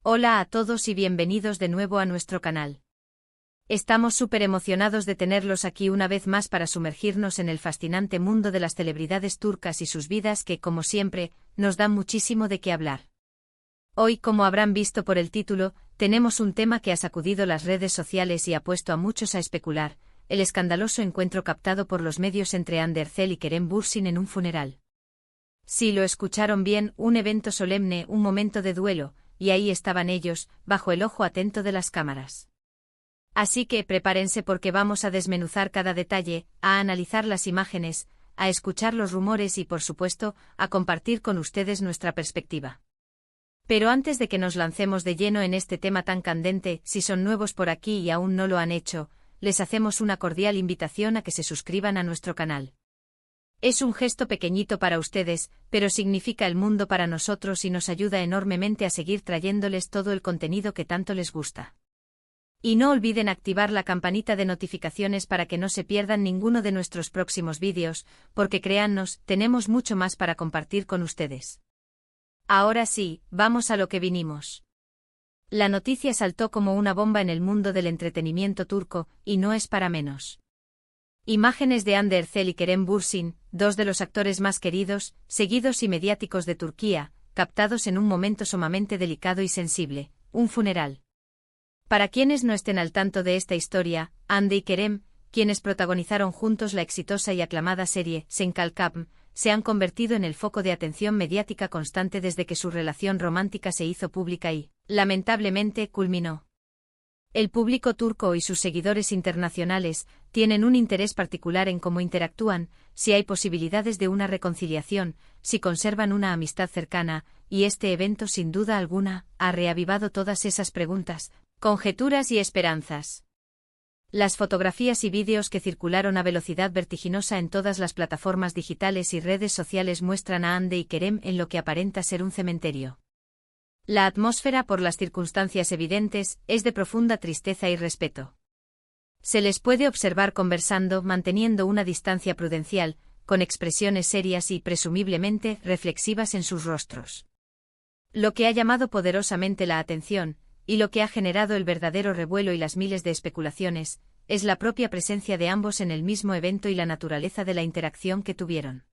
Hola a todos y bienvenidos de nuevo a nuestro canal. Estamos súper emocionados de tenerlos aquí una vez más para sumergirnos en el fascinante mundo de las celebridades turcas y sus vidas que, como siempre, nos dan muchísimo de qué hablar. Hoy, como habrán visto por el título, tenemos un tema que ha sacudido las redes sociales y ha puesto a muchos a especular: el escandaloso encuentro captado por los medios entre Hande Erçel y Kerem Bürsin en un funeral. Sí, lo escucharon bien, un evento solemne, un momento de duelo, y ahí estaban ellos, bajo el ojo atento de las cámaras. Así que prepárense porque vamos a desmenuzar cada detalle, a analizar las imágenes, a escuchar los rumores y, por supuesto, a compartir con ustedes nuestra perspectiva. Pero antes de que nos lancemos de lleno en este tema tan candente, si son nuevos por aquí y aún no lo han hecho, les hacemos una cordial invitación a que se suscriban a nuestro canal. Es un gesto pequeñito para ustedes, pero significa el mundo para nosotros y nos ayuda enormemente a seguir trayéndoles todo el contenido que tanto les gusta. Y no olviden activar la campanita de notificaciones para que no se pierdan ninguno de nuestros próximos vídeos, porque créannos, tenemos mucho más para compartir con ustedes. Ahora sí, vamos a lo que vinimos. La noticia saltó como una bomba en el mundo del entretenimiento turco, y no es para menos. Imágenes de Hande Erçel y Kerem Bürsin, dos de los actores más queridos, seguidos y mediáticos de Turquía, captados en un momento sumamente delicado y sensible, un funeral. Para quienes no estén al tanto de esta historia, Hande y Kerem, quienes protagonizaron juntos la exitosa y aclamada serie Sen Kalkapm, se han convertido en el foco de atención mediática constante desde que su relación romántica se hizo pública y, lamentablemente, culminó. El público turco y sus seguidores internacionales tienen un interés particular en cómo interactúan, si hay posibilidades de una reconciliación, si conservan una amistad cercana, y este evento sin duda alguna ha reavivado todas esas preguntas, conjeturas y esperanzas. Las fotografías y vídeos que circularon a velocidad vertiginosa en todas las plataformas digitales y redes sociales muestran a Hande y Kerem en lo que aparenta ser un cementerio. La atmósfera, por las circunstancias evidentes, es de profunda tristeza y respeto. Se les puede observar conversando, manteniendo una distancia prudencial, con expresiones serias y, presumiblemente, reflexivas en sus rostros. Lo que ha llamado poderosamente la atención, y lo que ha generado el verdadero revuelo y las miles de especulaciones, es la propia presencia de ambos en el mismo evento y la naturaleza de la interacción que tuvieron.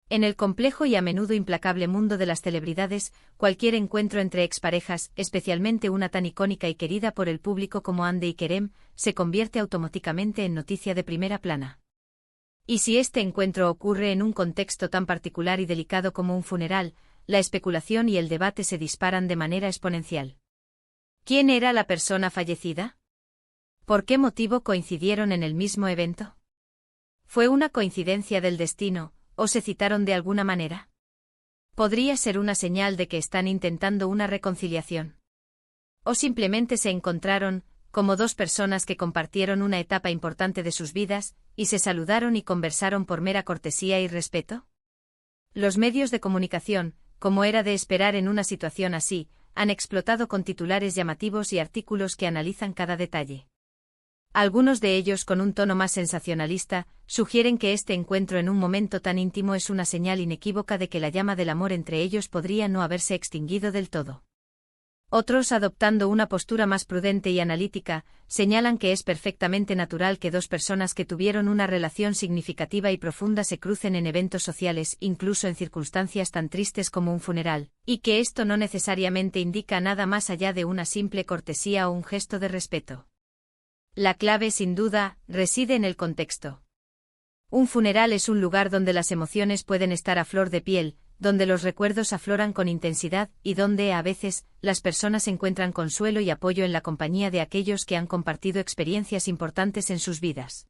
En el complejo y a menudo implacable mundo de las celebridades, cualquier encuentro entre exparejas, especialmente una tan icónica y querida por el público como Hande y Kerem, se convierte automáticamente en noticia de primera plana. Y si este encuentro ocurre en un contexto tan particular y delicado como un funeral, la especulación y el debate se disparan de manera exponencial. ¿Quién era la persona fallecida? ¿Por qué motivo coincidieron en el mismo evento? ¿Fue una coincidencia del destino, o se citaron de alguna manera? ¿Podría ser una señal de que están intentando una reconciliación? ¿O simplemente se encontraron, como dos personas que compartieron una etapa importante de sus vidas, y se saludaron y conversaron por mera cortesía y respeto? Los medios de comunicación, como era de esperar en una situación así, han explotado con titulares llamativos y artículos que analizan cada detalle. Algunos de ellos, con un tono más sensacionalista, sugieren que este encuentro en un momento tan íntimo es una señal inequívoca de que la llama del amor entre ellos podría no haberse extinguido del todo. Otros, adoptando una postura más prudente y analítica, señalan que es perfectamente natural que dos personas que tuvieron una relación significativa y profunda se crucen en eventos sociales, incluso en circunstancias tan tristes como un funeral, y que esto no necesariamente indica nada más allá de una simple cortesía o un gesto de respeto. La clave, sin duda, reside en el contexto. Un funeral es un lugar donde las emociones pueden estar a flor de piel, donde los recuerdos afloran con intensidad y donde, a veces, las personas encuentran consuelo y apoyo en la compañía de aquellos que han compartido experiencias importantes en sus vidas.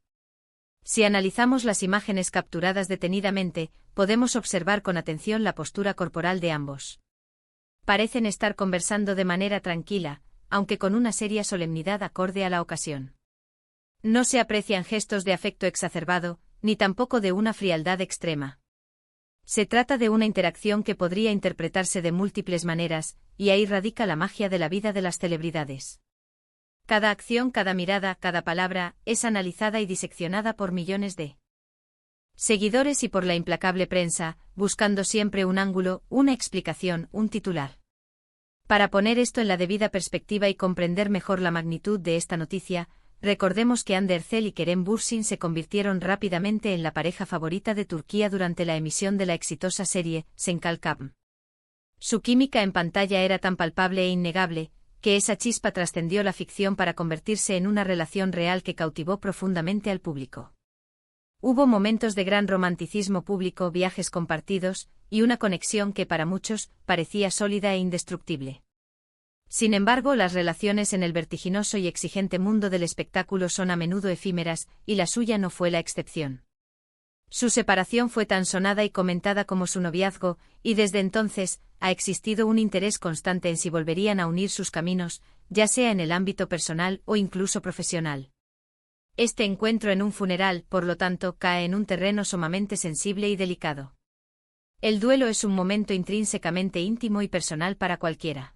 Si analizamos las imágenes capturadas detenidamente, podemos observar con atención la postura corporal de ambos. Parecen estar conversando de manera tranquila, aunque con una seria solemnidad acorde a la ocasión. No se aprecian gestos de afecto exacerbado, ni tampoco de una frialdad extrema. Se trata de una interacción que podría interpretarse de múltiples maneras, y ahí radica la magia de la vida de las celebridades. Cada acción, cada mirada, cada palabra, es analizada y diseccionada por millones de seguidores y por la implacable prensa, buscando siempre un ángulo, una explicación, un titular. Para poner esto en la debida perspectiva y comprender mejor la magnitud de esta noticia, recordemos que Hande Erçel y Kerem Bürsin se convirtieron rápidamente en la pareja favorita de Turquía durante la emisión de la exitosa serie Sen Kalkam. Su química en pantalla era tan palpable e innegable, que esa chispa trascendió la ficción para convertirse en una relación real que cautivó profundamente al público. Hubo momentos de gran romanticismo público, viajes compartidos, y una conexión que para muchos parecía sólida e indestructible. Sin embargo, las relaciones en el vertiginoso y exigente mundo del espectáculo son a menudo efímeras, y la suya no fue la excepción. Su separación fue tan sonada y comentada como su noviazgo, y desde entonces ha existido un interés constante en si volverían a unir sus caminos, ya sea en el ámbito personal o incluso profesional. Este encuentro en un funeral, por lo tanto, cae en un terreno sumamente sensible y delicado. El duelo es un momento intrínsecamente íntimo y personal para cualquiera.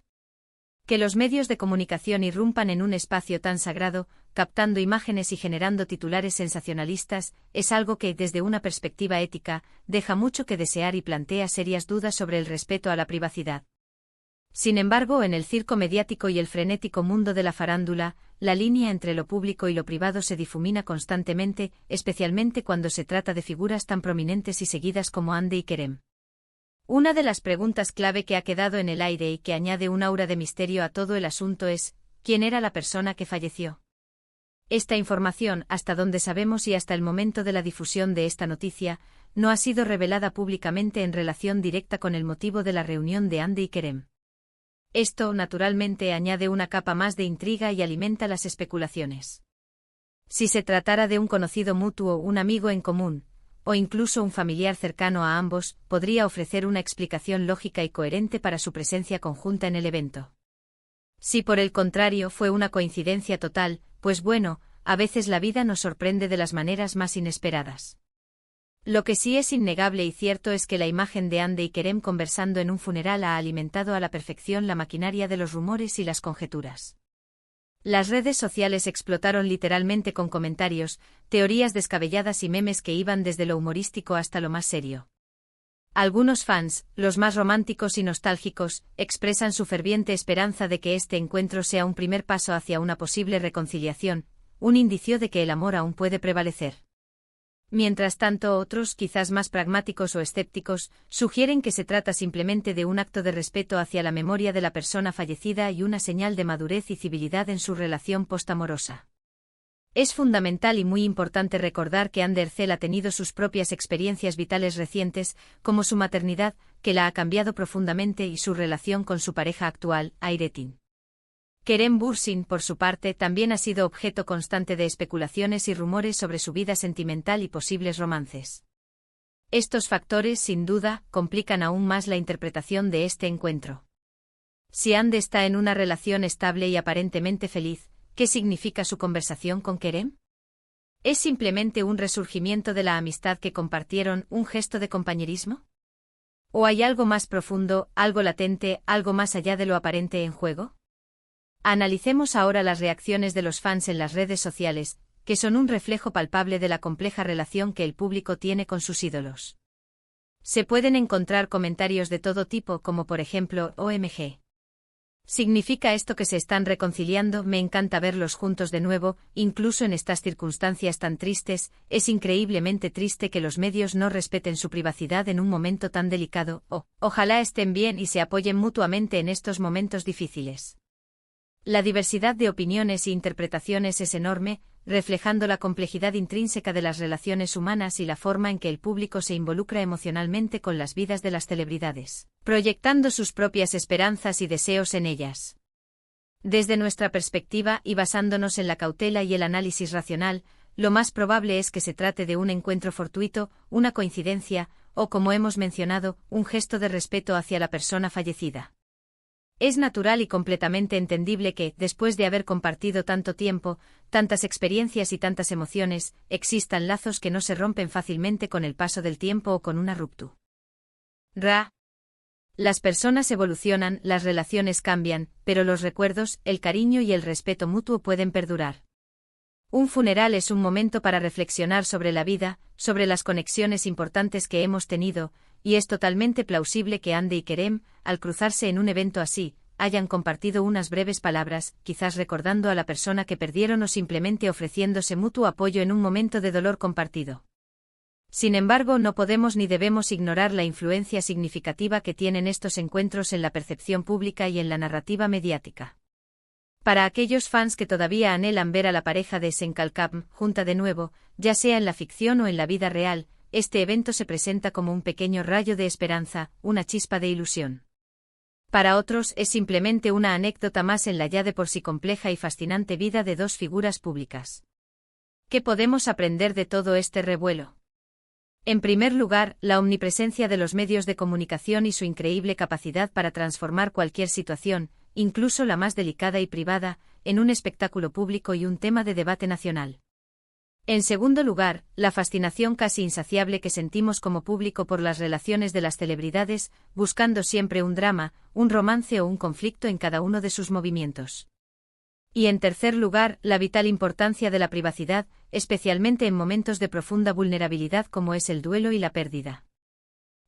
Que los medios de comunicación irrumpan en un espacio tan sagrado, captando imágenes y generando titulares sensacionalistas, es algo que, desde una perspectiva ética, deja mucho que desear y plantea serias dudas sobre el respeto a la privacidad. Sin embargo, en el circo mediático y el frenético mundo de la farándula, la línea entre lo público y lo privado se difumina constantemente, especialmente cuando se trata de figuras tan prominentes y seguidas como Hande y Kerem. Una de las preguntas clave que ha quedado en el aire y que añade un aura de misterio a todo el asunto es, ¿quién era la persona que falleció? Esta información, hasta donde sabemos y hasta el momento de la difusión de esta noticia, no ha sido revelada públicamente en relación directa con el motivo de la reunión de Hande y Kerem. Esto, naturalmente, añade una capa más de intriga y alimenta las especulaciones. Si se tratara de un conocido mutuo, un amigo en común, o incluso un familiar cercano a ambos, podría ofrecer una explicación lógica y coherente para su presencia conjunta en el evento. Si por el contrario fue una coincidencia total, pues bueno, a veces la vida nos sorprende de las maneras más inesperadas. Lo que sí es innegable y cierto es que la imagen de Hande y Kerem conversando en un funeral ha alimentado a la perfección la maquinaria de los rumores y las conjeturas. Las redes sociales explotaron literalmente con comentarios, teorías descabelladas y memes que iban desde lo humorístico hasta lo más serio. Algunos fans, los más románticos y nostálgicos, expresan su ferviente esperanza de que este encuentro sea un primer paso hacia una posible reconciliación, un indicio de que el amor aún puede prevalecer. Mientras tanto, otros, quizás más pragmáticos o escépticos, sugieren que se trata simplemente de un acto de respeto hacia la memoria de la persona fallecida y una señal de madurez y civilidad en su relación postamorosa. Es fundamental y muy importante recordar que Hande Erçel ha tenido sus propias experiencias vitales recientes, como su maternidad, que la ha cambiado profundamente, y su relación con su pareja actual, Hayrettin. Kerem Bürsin, por su parte, también ha sido objeto constante de especulaciones y rumores sobre su vida sentimental y posibles romances. Estos factores, sin duda, complican aún más la interpretación de este encuentro. Si Hande está en una relación estable y aparentemente feliz, ¿qué significa su conversación con Kerem? ¿Es simplemente un resurgimiento de la amistad que compartieron, un gesto de compañerismo? ¿O hay algo más profundo, algo latente, algo más allá de lo aparente en juego? Analicemos ahora las reacciones de los fans en las redes sociales, que son un reflejo palpable de la compleja relación que el público tiene con sus ídolos. Se pueden encontrar comentarios de todo tipo, como por ejemplo, OMG. ¿Significa esto que se están reconciliando? Me encanta verlos juntos de nuevo, incluso en estas circunstancias tan tristes. Es increíblemente triste que los medios no respeten su privacidad en un momento tan delicado. Ojalá estén bien y se apoyen mutuamente en estos momentos difíciles. La diversidad de opiniones e interpretaciones es enorme, reflejando la complejidad intrínseca de las relaciones humanas y la forma en que el público se involucra emocionalmente con las vidas de las celebridades, proyectando sus propias esperanzas y deseos en ellas. Desde nuestra perspectiva y basándonos en la cautela y el análisis racional, lo más probable es que se trate de un encuentro fortuito, una coincidencia, o como hemos mencionado, un gesto de respeto hacia la persona fallecida. Es natural y completamente entendible que, después de haber compartido tanto tiempo, tantas experiencias y tantas emociones, existan lazos que no se rompen fácilmente con el paso del tiempo o con una ruptura. Las personas evolucionan, las relaciones cambian, pero los recuerdos, el cariño y el respeto mutuo pueden perdurar. Un funeral es un momento para reflexionar sobre la vida, sobre las conexiones importantes que hemos tenido, y es totalmente plausible que Hande y Kerem, al cruzarse en un evento así, hayan compartido unas breves palabras, quizás recordando a la persona que perdieron o simplemente ofreciéndose mutuo apoyo en un momento de dolor compartido. Sin embargo, no podemos ni debemos ignorar la influencia significativa que tienen estos encuentros en la percepción pública y en la narrativa mediática. Para aquellos fans que todavía anhelan ver a la pareja de Senkalkam junta de nuevo, ya sea en la ficción o en la vida real, este evento se presenta como un pequeño rayo de esperanza, una chispa de ilusión. Para otros es simplemente una anécdota más en la ya de por sí compleja y fascinante vida de dos figuras públicas. ¿Qué podemos aprender de todo este revuelo? En primer lugar, la omnipresencia de los medios de comunicación y su increíble capacidad para transformar cualquier situación, incluso la más delicada y privada, en un espectáculo público y un tema de debate nacional. En segundo lugar, la fascinación casi insaciable que sentimos como público por las relaciones de las celebridades, buscando siempre un drama, un romance o un conflicto en cada uno de sus movimientos. Y en tercer lugar, la vital importancia de la privacidad, especialmente en momentos de profunda vulnerabilidad como es el duelo y la pérdida.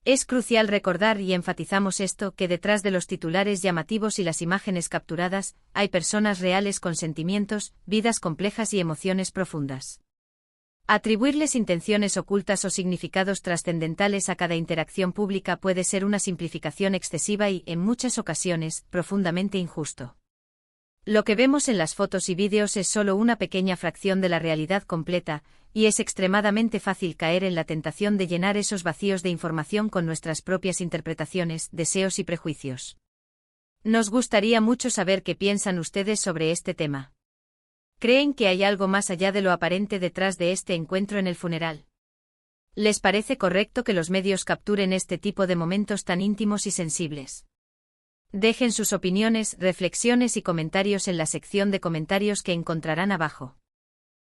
Es crucial recordar, y enfatizamos esto, que detrás de los titulares llamativos y las imágenes capturadas, hay personas reales con sentimientos, vidas complejas y emociones profundas. Atribuirles intenciones ocultas o significados trascendentales a cada interacción pública puede ser una simplificación excesiva y, en muchas ocasiones, profundamente injusto. Lo que vemos en las fotos y vídeos es solo una pequeña fracción de la realidad completa, y es extremadamente fácil caer en la tentación de llenar esos vacíos de información con nuestras propias interpretaciones, deseos y prejuicios. Nos gustaría mucho saber qué piensan ustedes sobre este tema. ¿Creen que hay algo más allá de lo aparente detrás de este encuentro en el funeral? ¿Les parece correcto que los medios capturen este tipo de momentos tan íntimos y sensibles? Dejen sus opiniones, reflexiones y comentarios en la sección de comentarios que encontrarán abajo.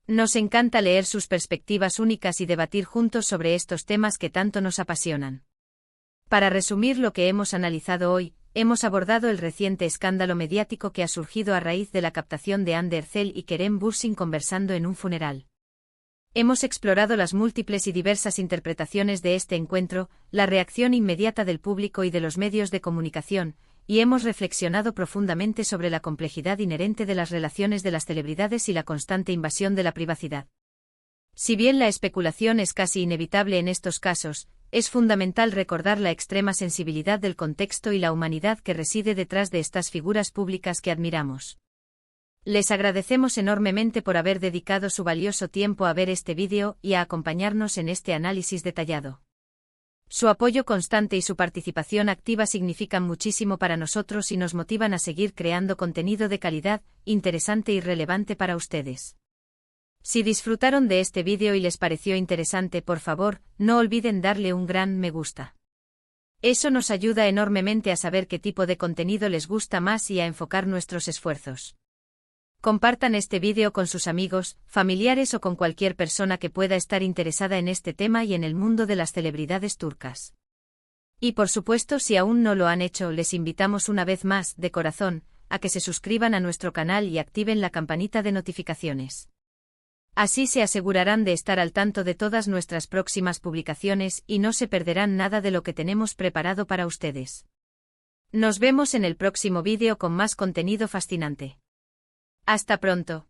Nos encanta leer sus perspectivas únicas y debatir juntos sobre estos temas que tanto nos apasionan. Para resumir lo que hemos analizado hoy, hemos abordado el reciente escándalo mediático que ha surgido a raíz de la captación de Ander Zell y Kerem Bürsin conversando en un funeral. Hemos explorado las múltiples y diversas interpretaciones de este encuentro, la reacción inmediata del público y de los medios de comunicación, y hemos reflexionado profundamente sobre la complejidad inherente de las relaciones de las celebridades y la constante invasión de la privacidad. Si bien la especulación es casi inevitable en estos casos, es fundamental recordar la extrema sensibilidad del contexto y la humanidad que reside detrás de estas figuras públicas que admiramos. Les agradecemos enormemente por haber dedicado su valioso tiempo a ver este vídeo y a acompañarnos en este análisis detallado. Su apoyo constante y su participación activa significan muchísimo para nosotros y nos motivan a seguir creando contenido de calidad, interesante y relevante para ustedes. Si disfrutaron de este vídeo y les pareció interesante, por favor, no olviden darle un gran me gusta. Eso nos ayuda enormemente a saber qué tipo de contenido les gusta más y a enfocar nuestros esfuerzos. Compartan este vídeo con sus amigos, familiares o con cualquier persona que pueda estar interesada en este tema y en el mundo de las celebridades turcas. Y por supuesto, si aún no lo han hecho, les invitamos una vez más, de corazón, a que se suscriban a nuestro canal y activen la campanita de notificaciones. Así se asegurarán de estar al tanto de todas nuestras próximas publicaciones y no se perderán nada de lo que tenemos preparado para ustedes. Nos vemos en el próximo vídeo con más contenido fascinante. Hasta pronto.